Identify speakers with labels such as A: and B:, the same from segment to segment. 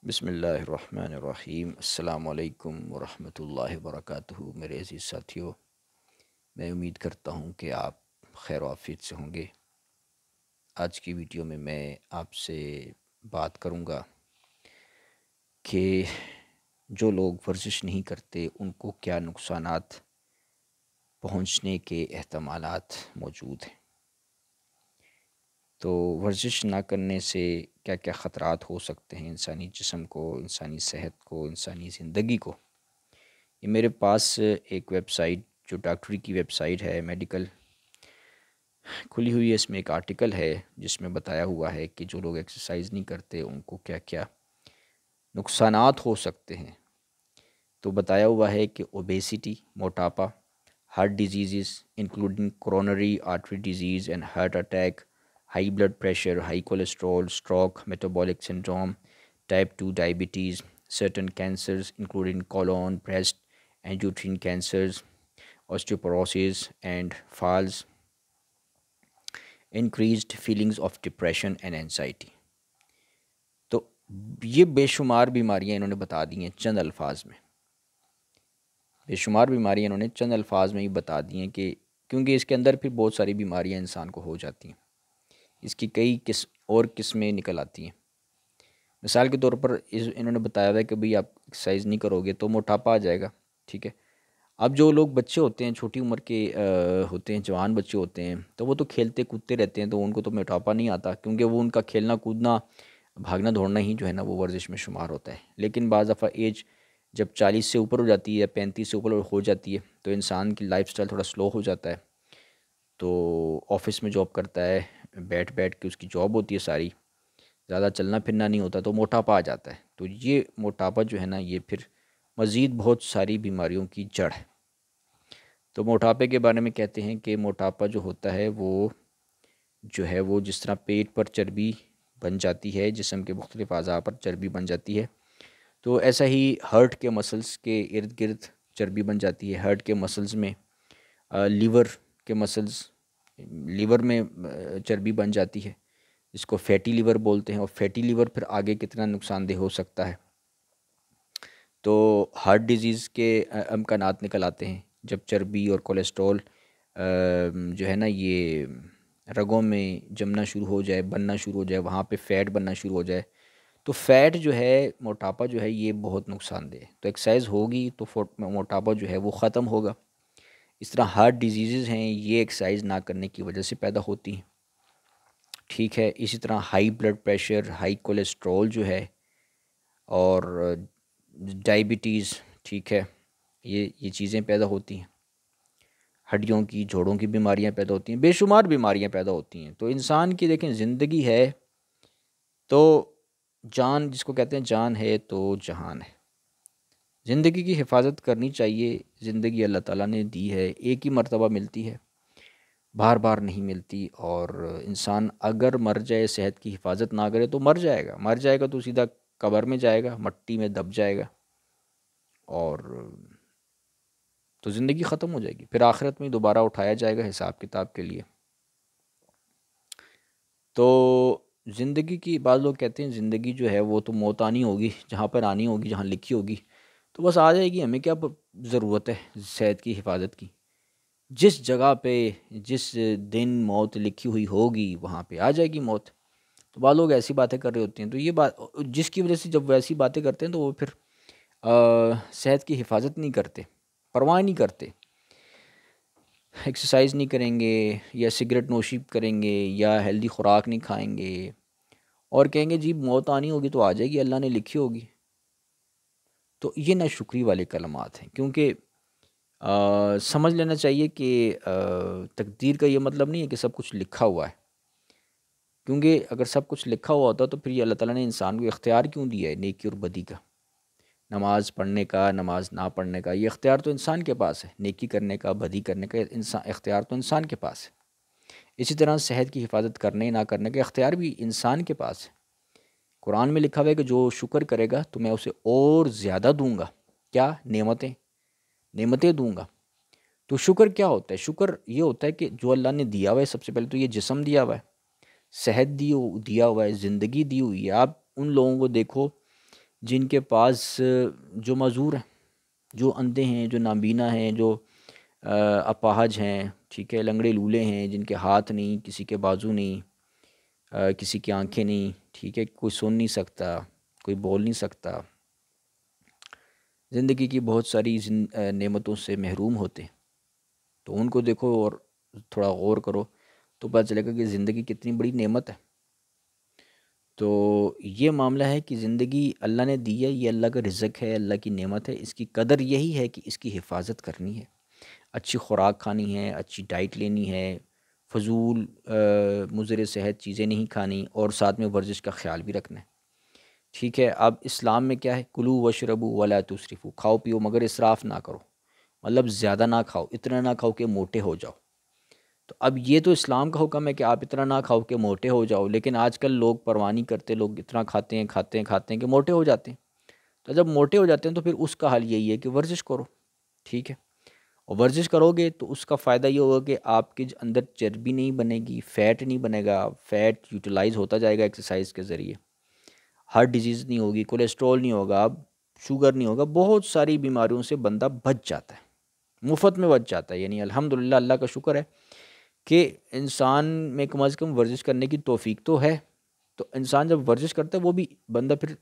A: بسم اللہ الرحمن الرحیم۔ السلام علیکم ورحمۃ اللہ وبرکاتہ۔ میرے عزیز ساتھیو، میں امید کرتا ہوں کہ آپ خیر و عافیت سے ہوں گے۔ آج کی ویڈیو میں آپ سے بات کروں گا کہ جو لوگ ورزش نہیں کرتے ان کو کیا نقصانات پہنچنے کے احتمالات موجود ہیں۔ تو ورزش نہ کرنے سے کیا کیا خطرات ہو سکتے ہیں انسانی جسم کو، انسانی صحت کو، انسانی زندگی کو۔ یہ میرے پاس ایک ویب سائٹ جو ڈاکٹری کی ویب سائٹ ہے، میڈیکل کھلی ہوئی ہے، اس میں ایک آرٹیکل ہے جس میں بتایا ہوا ہے کہ جو لوگ ایکسرسائز نہیں کرتے ان کو کیا کیا نقصانات ہو سکتے ہیں۔ تو بتایا ہوا ہے کہ اوبیسٹی، موٹاپا، heart diseases including coronary artery disease and heart attack, high blood pressure, high cholesterol, stroke, metabolic syndrome, type 2 diabetes, certain cancers including colon, breast and uterine cancers, osteoporosis and falls, increased feelings of depression and anxiety۔ تو یہ بے شمار بیماریاں انہوں نے بتا دی ہیں چند الفاظ میں، بے شمار بیماریاں انہوں نے چند الفاظ میں ہی بتا دی ہیں کہ کیونکہ اس کے اندر پھر بہت ساری بیماریاں انسان کو ہو جاتی ہیں، اس کی کئی اور قسمیں نکل آتی ہیں۔ مثال کے طور پر انہوں نے بتایا ہوا ہے کہ بھئی آپ ایکسرسائز نہیں کرو گے تو موٹاپا آ جائے گا، ٹھیک ہے۔ اب جو لوگ بچے ہوتے ہیں، چھوٹی عمر کے ہوتے ہیں، جوان بچے ہوتے ہیں، تو وہ تو کھیلتے کودتے رہتے ہیں، تو ان کو تو موٹاپا نہیں آتا، کیونکہ وہ ان کا کھیلنا کودنا، بھاگنا دوڑنا ہی جو ہے نا وہ ورزش میں شمار ہوتا ہے۔ لیکن بعض دفعہ ایج جب 40 سے اوپر ہو جاتی ہے، 35 سے اوپر ہو جاتی ہے، تو انسان کی لائف سٹائل تھوڑا سلو ہو جاتا ہے، تو آفس میں جاب کرتا ہے، بیٹھ کے اس کی جاب ہوتی ہے ساری، زیادہ چلنا پھرنا نہیں ہوتا، تو موٹاپا آ جاتا ہے۔ تو یہ موٹاپا جو ہے نا یہ پھر مزید بہت ساری بیماریوں کی جڑ ہے۔ تو موٹاپے کے بارے میں کہتے ہیں کہ موٹاپا جو ہوتا ہے وہ جو ہے وہ جس طرح پیٹ پر چربی بن جاتی ہے، جسم کے مختلف اعضاء پر چربی بن جاتی ہے، تو ایسا ہی ہارٹ کے مسلز کے ارد گرد چربی بن جاتی ہے۔ ہارٹ کے مسلز میں، لیور کے مسلز، لیور میں چربی بن جاتی ہے، جس کو فیٹی لیور بولتے ہیں، اور فیٹی لیور پھر آگے کتنا نقصان دہ ہو سکتا ہے۔ تو ہارٹ ڈیزیز کے امکانات نکل آتے ہیں جب چربی اور کولیسٹرول جو ہے نا یہ رگوں میں جمنا شروع ہو جائے، بننا شروع ہو جائے، وہاں پہ فیٹ بننا شروع ہو جائے، تو فیٹ جو ہے، موٹاپا جو ہے یہ بہت نقصان دہ ہے۔ تو ایکسرسائز ہوگی تو موٹاپا جو ہے وہ ختم ہوگا۔ اس طرح ہارٹ ڈیزیزز ہیں، یہ ایکسرسائز نہ کرنے کی وجہ سے پیدا ہوتی ہیں، ٹھیک ہے۔ اسی طرح high blood pressure, high cholesterol جو ہے، اور ڈائبٹیز، ٹھیک ہے، یہ چیزیں پیدا ہوتی ہیں۔ ہڈیوں کی، جوڑوں کی بیماریاں پیدا ہوتی ہیں، بے شمار بیماریاں پیدا ہوتی ہیں۔ تو انسان کی دیکھیں زندگی ہے تو جان، جس کو کہتے ہیں جان ہے تو جہان ہے، زندگی کی حفاظت کرنی چاہیے۔ زندگی اللہ تعالیٰ نے دی ہے، ایک ہی مرتبہ ملتی ہے، بار بار نہیں ملتی، اور انسان اگر مر جائے، صحت کی حفاظت نہ کرے تو مر جائے گا تو سیدھا قبر میں جائے گا، مٹی میں دب جائے گا، اور تو زندگی ختم ہو جائے گی، پھر آخرت میں دوبارہ اٹھایا جائے گا حساب کتاب کے لیے۔ تو زندگی کی، بعض لوگ کہتے ہیں زندگی جو ہے وہ تو موت آنی ہوگی، جہاں پر آنی ہوگی، جہاں لکھی ہوگی تو بس آ جائے گی، ہمیں کیا ضرورت ہے صحت کی حفاظت کی؟ جس جگہ پہ جس دن موت لکھی ہوئی ہوگی وہاں پہ آ جائے گی موت۔ تو بعض لوگ ایسی باتیں کر رہے ہوتے ہیں، تو یہ بات جس کی وجہ سے جب ویسی باتیں کرتے ہیں تو وہ پھر صحت کی حفاظت نہیں کرتے، پرواہ نہیں کرتے، ایکسرسائز نہیں کریں گے، یا سگریٹ نوشی کریں گے، یا ہیلدی خوراک نہیں کھائیں گے، اور کہیں گے جی موت آنی ہوگی تو آ جائے گی، اللہ نے لکھی ہوگی۔ تو یہ ناشکری والے کلمات ہیں، کیونکہ سمجھ لینا چاہیے کہ تقدیر کا یہ مطلب نہیں ہے کہ سب کچھ لکھا ہوا ہے، کیونکہ اگر سب کچھ لکھا ہوا ہوتا تو پھر یہ اللہ تعالیٰ نے انسان کو اختیار کیوں دیا ہے نیکی اور بدی کا، نماز پڑھنے کا، نماز نہ پڑھنے کا، یہ اختیار تو انسان کے پاس ہے، نیکی کرنے کا، بدی کرنے کا اختیار تو انسان کے پاس ہے۔ اسی طرح صحت کی حفاظت کرنے نہ کرنے کا اختیار بھی انسان کے پاس ہے۔ قرآن میں لکھا ہوا ہے کہ جو شکر کرے گا تو میں اسے اور زیادہ دوں گا، کیا؟ نعمتیں دوں گا۔ تو شکر کیا ہوتا ہے؟ شکر یہ ہوتا ہے کہ جو اللہ نے دیا ہوا ہے، سب سے پہلے تو یہ جسم دیا ہوا ہے، صحت دیا ہوا ہے، زندگی دی ہوئی ہے۔ آپ ان لوگوں کو دیکھو جن کے پاس جو معذور ہیں، جو اندھے ہیں، جو نابینا ہیں، جو اپاہج ہیں، ٹھیک ہے، لنگڑے لولے ہیں، جن کے ہاتھ نہیں، کسی کے بازو نہیں، کسی کی آنکھیں نہیں، ٹھیک ہے، کوئی سن نہیں سکتا، کوئی بول نہیں سکتا، زندگی کی بہت ساری نعمتوں سے محروم ہوتے ہیں، تو ان کو دیکھو اور تھوڑا غور کرو تو پتہ چلے گا کہ زندگی کتنی بڑی نعمت ہے۔ تو یہ معاملہ ہے کہ زندگی اللہ نے دی ہے، یہ اللہ کا رزق ہے، اللہ کی نعمت ہے، اس کی قدر یہی ہے کہ اس کی حفاظت کرنی ہے، اچھی خوراک کھانی ہے، اچھی ڈائٹ لینی ہے، فضول مضر صحت چیزیں نہیں کھانی، اور ساتھ میں ورزش کا خیال بھی رکھنا ہے، ٹھیک ہے۔ اب اسلام میں کیا ہے، کلو وشربو ولا تسرفو، کھاؤ پیو مگر اسراف نہ کرو، مطلب زیادہ نہ کھاؤ، اتنا نہ کھاؤ کہ موٹے ہو جاؤ۔ تو اب یہ تو اسلام کا حکم ہے کہ آپ اتنا نہ کھاؤ کہ موٹے ہو جاؤ، لیکن آج کل لوگ پرواہ نہیں کرتے، لوگ اتنا کھاتے ہیں کھاتے ہیں کھاتے ہیں کہ موٹے ہو جاتے ہیں۔ تو جب موٹے ہو جاتے ہیں تو پھر اس کا حل یہی ہے کہ ورزش کرو، ٹھیک ہے، اور ورزش کرو گے تو اس کا فائدہ یہ ہوگا کہ آپ کے اندر چربی نہیں بنے گی، فیٹ نہیں بنے گا، فیٹ یوٹیلائز ہوتا جائے گا ایکسرسائز کے ذریعے، ہارٹ ڈیزیز نہیں ہوگی، کولیسٹرول نہیں ہوگا، اب شوگر نہیں ہوگا، بہت ساری بیماریوں سے بندہ بچ جاتا ہے، مفت میں بچ جاتا ہے۔ یعنی الحمدللہ اللہ کا شکر ہے کہ انسان میں کم از کم ورزش کرنے کی توفیق تو ہے۔ تو انسان جب ورزش کرتا ہے وہ بھی بندہ پھر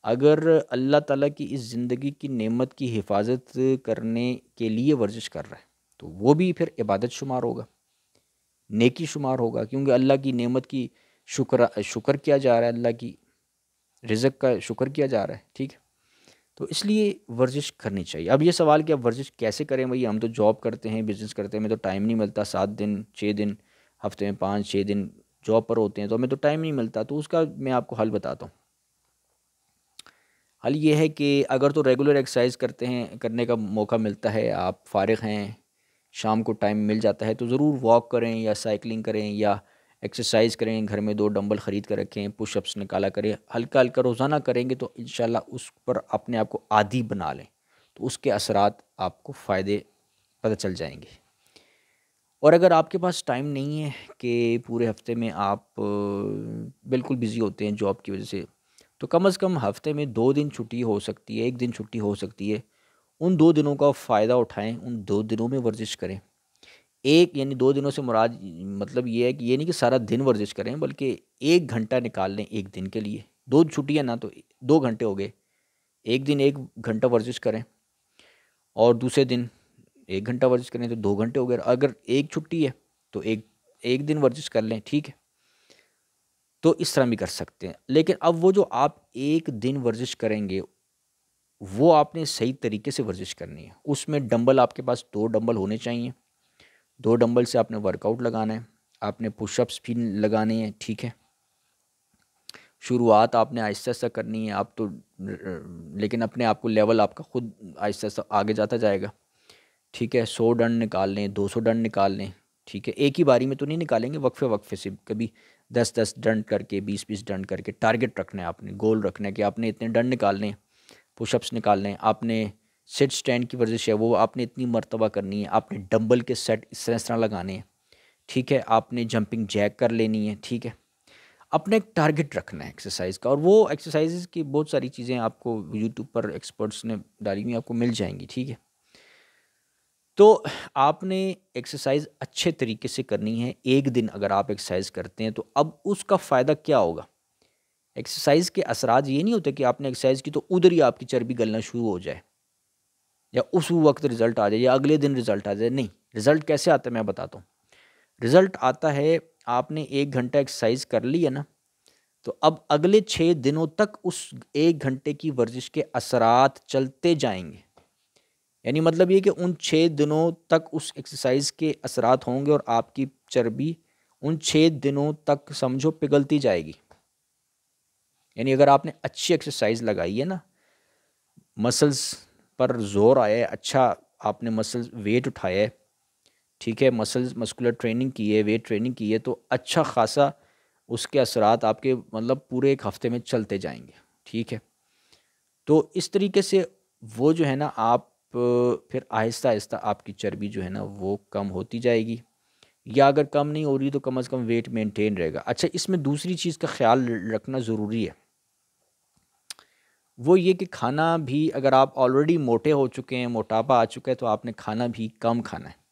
A: اگر اللہ تعالیٰ کی اس زندگی کی نعمت کی حفاظت کرنے کے لیے ورزش کر رہا ہے تو وہ بھی پھر عبادت شمار ہوگا، نیکی شمار ہوگا، کیونکہ اللہ کی نعمت کی شکر کیا جا رہا ہے، اللہ کی رزق کا شکر کیا جا رہا ہے، ٹھیک ہے۔ تو اس لیے ورزش کرنی چاہیے۔ اب یہ سوال کہ اب ورزش کیسے کریں، بھائی ہم تو جاب کرتے ہیں، بزنس کرتے ہیں، ہمیں تو ٹائم نہیں ملتا، 7 دن 6 دن ہفتے میں 5 6 دن جاب پر ہوتے ہیں تو ہمیں تو ٹائم نہیں ملتا۔ تو اس کا میں آپ کو حل بتاتا ہوں۔ حل یہ ہے کہ اگر تو ریگولر ایکسرسائز کرتے ہیں، کرنے کا موقع ملتا ہے، آپ فارغ ہیں، شام کو ٹائم مل جاتا ہے تو ضرور واک کریں یا سائیکلنگ کریں یا ایکسرسائز کریں، گھر میں 2 ڈمبل خرید کر رکھیں، پش اپس نکالا کریں، ہلکا ہلکا روزانہ کریں گے تو انشاءاللہ اس پر اپنے آپ کو عادی بنا لیں تو اس کے اثرات آپ کو فائدے پتہ چل جائیں گے۔ اور اگر آپ کے پاس ٹائم نہیں ہے کہ پورے ہفتے میں آپ بالکل بزی ہوتے ہیں جاب کی وجہ سے، تو کم از کم ہفتے میں 2 دن چھٹی ہو سکتی ہے، 1 دن چھٹی ہو سکتی ہے، ان 2 دنوں کا فائدہ اٹھائیں، ان 2 دنوں میں ورزش کریں۔ ایک یعنی 2 دنوں سے مراد مطلب یہ ہے کہ یہ نہیں کہ سارا دن ورزش کریں، بلکہ 1 گھنٹہ نکال لیں ایک دن کے لیے، 2 چھٹیاں نا تو 2 گھنٹے ہو گئے، ایک دن 1 گھنٹہ ورزش کریں اور دوسرے دن 1 گھنٹہ ورزش کریں تو 2 گھنٹے ہو گئے۔ اگر ایک چھٹی ہے تو ایک دن ورزش کر لیں، ٹھیک ہے، تو اس طرح بھی کر سکتے ہیں۔ لیکن اب وہ جو آپ ایک دن ورزش کریں گے وہ آپ نے صحیح طریقے سے ورزش کرنی ہے، اس میں ڈمبل آپ کے پاس 2 ڈمبل ہونے چاہیے، 2 ڈمبل سے آپ نے ورک آؤٹ لگانا ہے، آپ نے پش اپس بھی لگانے ہیں، ٹھیک ہے۔ شروعات آپ نے آہستہ آہستہ کرنی ہے، آپ تو لیکن اپنے آپ کو لیول آپ کا خود آہستہ آہستہ آگے جاتا جائے گا، ٹھیک ہے۔ 100 ڈنڈ نکال لیں، 200 ڈنڈ نکال لیں، ٹھیک ہے، ایک ہی باری میں تو نہیں نکالیں گے، وقفے وقفے سے، کبھی 10 10 ڈنڈ کر کے، 20 20 ڈنڈ کر کے ٹارگٹ رکھنا ہے، آپ نے گول رکھنا ہے کہ آپ نے اتنے ڈنڈ نکالنے ہیں، پش اپس نکالنے ہیں، آپ نے سٹ سٹینڈ کی ورزش ہے وہ آپ نے اتنی مرتبہ کرنی ہے، آپ نے ڈمبل کے سیٹ اس طرح لگانے ہیں، ٹھیک ہے، آپ نے جمپنگ جیک کر لینی ہے، ٹھیک ہے۔ اپنا ایک ٹارگٹ رکھنا ہے ایکسرسائز کا، اور وہ ایکسرسائزز کی بہت ساری چیزیں آپ کو یوٹیوب پر ایکسپرٹس نے ڈالی ہوئی آپ کو مل جائیں گی، ٹھیک ہے۔ تو آپ نے ایکسرسائز اچھے طریقے سے کرنی ہے، ایک دن اگر آپ ایکسرسائز کرتے ہیں تو اب اس کا فائدہ کیا ہوگا؟ ایکسرسائز کے اثرات یہ نہیں ہوتے کہ آپ نے ایکسرسائز کی تو ادھر ہی آپ کی چربی گلنا شروع ہو جائے یا اس وقت رزلٹ آ جائے یا اگلے دن رزلٹ آ جائے، نہیں، رزلٹ کیسے آتا ہے میں بتاتا ہوں۔ رزلٹ آتا ہے آپ نے 1 گھنٹہ ایکسرسائز کر لی ہے نا، تو اب اگلے 6 دنوں تک اس 1 گھنٹے کی ورزش کے اثرات چلتے جائیں گے، یعنی مطلب یہ کہ ان 6 دنوں تک اس ایکسرسائز کے اثرات ہوں گے اور آپ کی چربی ان 6 دنوں تک سمجھو پگھلتی جائے گی۔ یعنی اگر آپ نے اچھی ایکسرسائز لگائی ہے نا، مسلز پر زور آیا ہے، اچھا آپ نے مسلز ویٹ اٹھایا ہے، ٹھیک ہے، مسکولر ٹریننگ کی ہے، ویٹ ٹریننگ کی ہے، تو اچھا خاصا اس کے اثرات آپ کے مطلب پورے ایک ہفتے میں چلتے جائیں گے، ٹھیک ہے۔ تو اس طریقے سے وہ جو ہے نا آپ پھر آہستہ آہستہ آپ کی چربی جو ہے نا وہ کم ہوتی جائے گی، یا اگر کم نہیں ہو رہی تو کم از کم ویٹ مینٹین رہے گا۔ اچھا، اس میں دوسری چیز کا خیال رکھنا ضروری ہے، وہ یہ کہ کھانا بھی اگر آپ آلریڈی موٹے ہو چکے ہیں، موٹاپا آ چکا ہے، تو آپ نے کھانا بھی کم کھانا ہے۔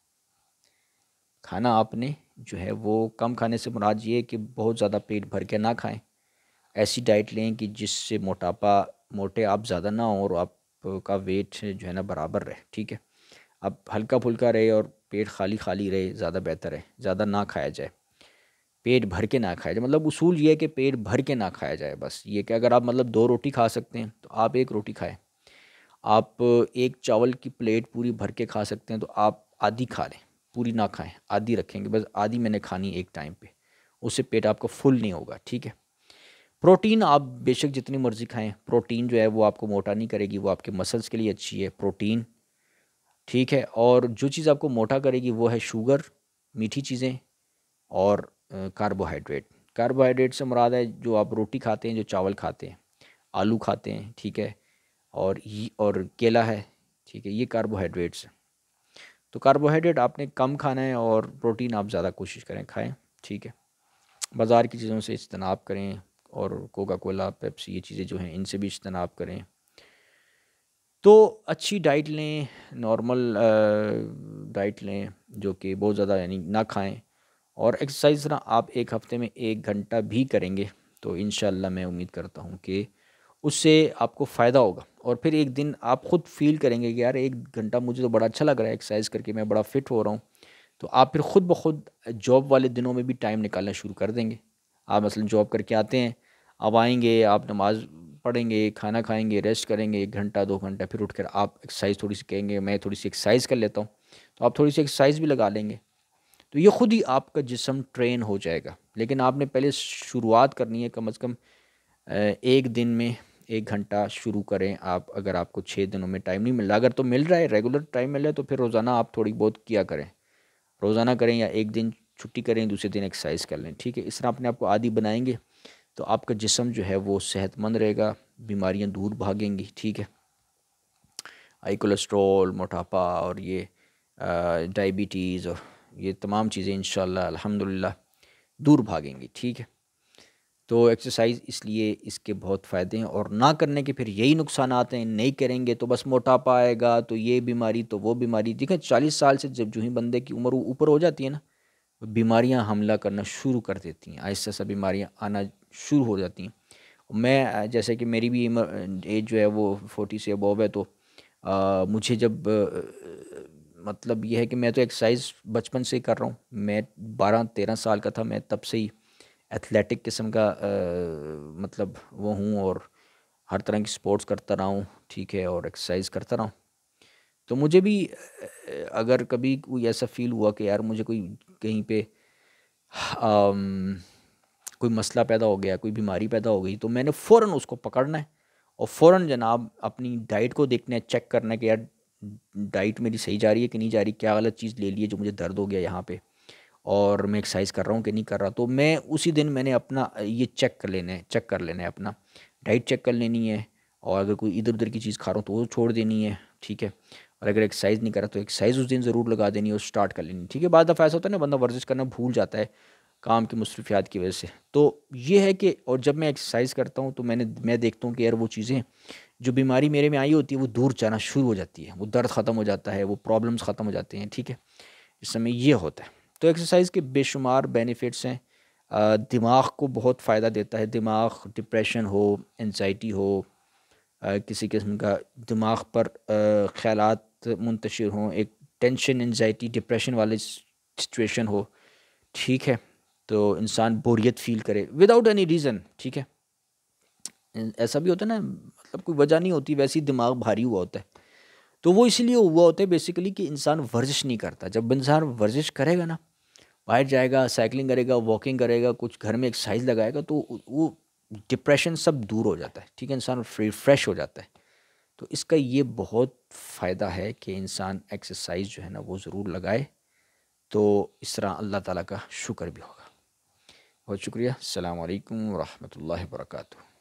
A: کھانا آپ نے جو ہے وہ کم کھانے سے مراد یہ ہے کہ بہت زیادہ پیٹ بھر کے نہ کھائیں، ایسی ڈائٹ لیں کہ جس سے موٹے آپ زیادہ نہ ہوں اور آپ کا ویٹ جو ہے نا برابر رہے، ٹھیک ہے۔ اب ہلکا پھلکا رہے اور پیٹ خالی خالی رہے، زیادہ بہتر ہے، زیادہ نہ کھایا جائے، پیٹ بھر کے نہ کھایا جائے۔ مطلب اصول یہ ہے کہ پیٹ بھر کے نہ کھایا جائے، بس یہ کہ اگر آپ مطلب 2 روٹی کھا سکتے ہیں تو آپ 1 روٹی کھائیں، آپ ایک چاول کی پلیٹ پوری بھر کے کھا سکتے ہیں تو آپ آدھی کھا لیں، پوری نہ کھائیں، آدھی رکھیں گے، بس آدھی میں نے کھانی ایک ٹائم پہ، اس سے پیٹ آپ کا فل نہیں ہوگا، ٹھیک ہے۔ پروٹین آپ بے شک جتنی مرضی کھائیں، پروٹین جو ہے وہ آپ کو موٹا نہیں کرے گی، وہ آپ کے مسلس کے لیے اچھی ہے پروٹین، ٹھیک ہے۔ اور جو چیز آپ کو موٹا کرے گی وہ ہے شوگر، میٹھی چیزیں، اور کاربوہائیڈریٹ۔ کاربوہائیڈریٹ سے مراد ہے جو آپ روٹی کھاتے ہیں، جو چاول کھاتے ہیں، آلو کھاتے ہیں، ٹھیک ہے، اور کیلا ہے، ٹھیک ہے، یہ کاربوہائیڈریٹس ہیں۔ تو کاربوہائیڈریٹ آپ نے کم کھانا ہے اور پروٹین آپ زیادہ کوشش کریں کھائیں، ٹھیک ہے۔ بازار کی چیزوں سے اجتناب کریں، اور کوکا کولا، پیپسی، یہ چیزیں جو ہیں ان سے بھی اجتناب کریں۔ تو اچھی ڈائٹ لیں، نارمل ڈائٹ لیں جو کہ بہت زیادہ یعنی نہ کھائیں، اور ایکسرسائز نا آپ ایک ہفتے میں 1 گھنٹہ بھی کریں گے تو انشاءاللہ میں امید کرتا ہوں کہ اس سے آپ کو فائدہ ہوگا، اور پھر ایک دن آپ خود فیل کریں گے کہ یار 1 گھنٹہ مجھے تو بڑا اچھا لگ رہا ہے ایکسرسائز کر کے، میں بڑا فٹ ہو رہا ہوں، تو آپ پھر خود بخود جاب والے دنوں میں بھی ٹائم نکالنا شروع کر دیں گے۔ آپ مثلا جاب کر کے آتے ہیں، اب آئیں گے، آپ نماز پڑھیں گے، کھانا کھائیں گے، ریسٹ کریں گے 1 گھنٹہ 2 گھنٹہ، پھر اٹھ کر آپ ایکسرسائز تھوڑی سی کہیں گے میں تھوڑی سی ایکسرسائز کر لیتا ہوں، تو آپ تھوڑی سی ایکسرسائز بھی لگا لیں گے، تو یہ خود ہی آپ کا جسم ٹرین ہو جائے گا۔ لیکن آپ نے پہلے شروعات کرنی ہے، کم از کم ایک دن میں 1 گھنٹہ شروع کریں آپ، اگر آپ کو 6 دنوں میں ٹائم نہیں مل رہا، اگر تو مل رہا ہے ریگولر ٹائم مل رہا ہے تو پھر روزانہ آپ تھوڑی بہت کیا کریں، روزانہ کریں یا ایک دن چھٹی کریں، دوسرے دن ایکسرسائز کر لیں، ٹھیک ہے۔ اس طرح اپنے آپ کو عادی بنائیں گے تو آپ کا جسم جو ہے وہ صحت مند رہے گا، بیماریاں دور بھاگیں گی، ٹھیک ہے۔ ہائی کولیسٹرول، موٹاپا، اور یہ ڈائبٹیز، اور یہ تمام چیزیں انشاءاللہ الحمدللہ دور بھاگیں گی، ٹھیک ہے۔ تو ایکسرسائز اس لیے اس کے بہت فائدے ہیں، اور نہ کرنے کے پھر یہی نقصانات ہیں، نہیں کریں گے تو بس موٹاپا آئے گا، تو یہ بیماری تو وہ بیماری۔ دیکھیں 40 سال سے جب جو ہی بندے کی عمر اوپر ہو جاتی ہے نا، بیماریاں حملہ کرنا شروع کر دیتی ہیں، آہستہ آہستہ بیماریاں آنا شروع ہو جاتی ہیں۔ میں جیسے کہ میری بھی ایج جو ہے وہ 40 سے ابوو ہے، تو مجھے جب مطلب یہ ہے کہ میں تو ایکسرسائز بچپن سے ہی کر رہا ہوں، میں 12-13 سال کا تھا، میں تب سے ہی ایتھلیٹک قسم کا مطلب وہ ہوں، اور ہر طرح کی سپورٹس کرتا رہا ہوں، ٹھیک ہے، اور ایکسرسائز کرتا رہا ہوں۔ تو مجھے بھی اگر کبھی کوئی ایسا فیل ہوا کہ یار مجھے کوئی کہیں پہ کوئی مسئلہ پیدا ہو گیا، کوئی بیماری پیدا ہو گئی، تو میں نے فوراً اس کو پکڑنا ہے، اور فوراً جناب اپنی ڈائٹ کو دیکھنا ہے، چیک کرنا ہے کہ یار ڈائٹ میری صحیح جا رہی ہے کہ نہیں جا رہی، کیا غلط چیز لے لی ہے جو مجھے درد ہو گیا یہاں پہ، اور میں ایکسرسائز کر رہا ہوں کہ نہیں کر رہا۔ تو میں اسی دن میں نے اپنا یہ چیک کر لینا ہے، اپنا ڈائٹ چیک کر لینی ہے، اور اگر کوئی ادھر ادھر کی چیز کھا رہا ہوں تو وہ چھوڑ دینی ہے، ٹھیک ہے۔ اور اگر ایکسرسائز نہیں کر رہا تو ایکسرسائز اس دن ضرور لگا دینی ہے اور اسٹارٹ کر لینی، ٹھیک ہے۔ بعض دفعہ ایسا ہوتا ہے نا، بندہ ورزش کرنا بھول جاتا ہے کام کی مصروفیات کی وجہ سے، تو یہ ہے کہ اور جب میں ایکسرسائز کرتا ہوں تو میں دیکھتا ہوں کہ یار وہ چیزیں جو بیماری میرے میں آئی ہوتی ہے وہ دور جانا شروع ہو جاتی ہے، وہ درد ختم ہو جاتا ہے، وہ پرابلمس ختم ہو جاتے ہیں، ٹھیک ہے۔ اس سمے یہ ہوتا ہے۔ تو ایکسرسائز کے بے شمار بینیفٹس ہیں، دماغ کو بہت فائدہ دیتا ہے، دماغ ڈپریشن ہو، انزائٹی ہو، کسی قسم کا دماغ پر خیالات منتشر ہوں، ایک ٹینشن، انزائٹی، ڈپریشن والے سچویشن ہو، ٹھیک ہے، تو انسان بوریت فیل کرے وداؤٹ اینی ریزن، ٹھیک ہے۔ ایسا بھی ہوتا ہے نا، مطلب کوئی وجہ نہیں ہوتی، ویسے ہی دماغ بھاری ہوا ہوتا ہے، تو وہ اس لیے ہوا ہوتا ہے بیسیکلی کہ انسان ورزش نہیں کرتا۔ جب انسان ورزش کرے گا نا، باہر جائے گا، سائیکلنگ کرے گا، واکنگ کرے گا، کچھ گھر میں ایکسرسائز لگائے گا، تو وہ ڈپریشن سب دور ہو جاتا ہے، ٹھیک ہے، انسان فریش ہو جاتا ہے۔ تو اس کا یہ بہت فائدہ ہے کہ انسان ایکسرسائز جو ہے نا وہ ضرور لگائے، تو اس طرح اللہ تعالیٰ کا شکر بھی ہوگا۔ بہت شکریہ، السلام علیکم ورحمۃ اللہ وبرکاتہ۔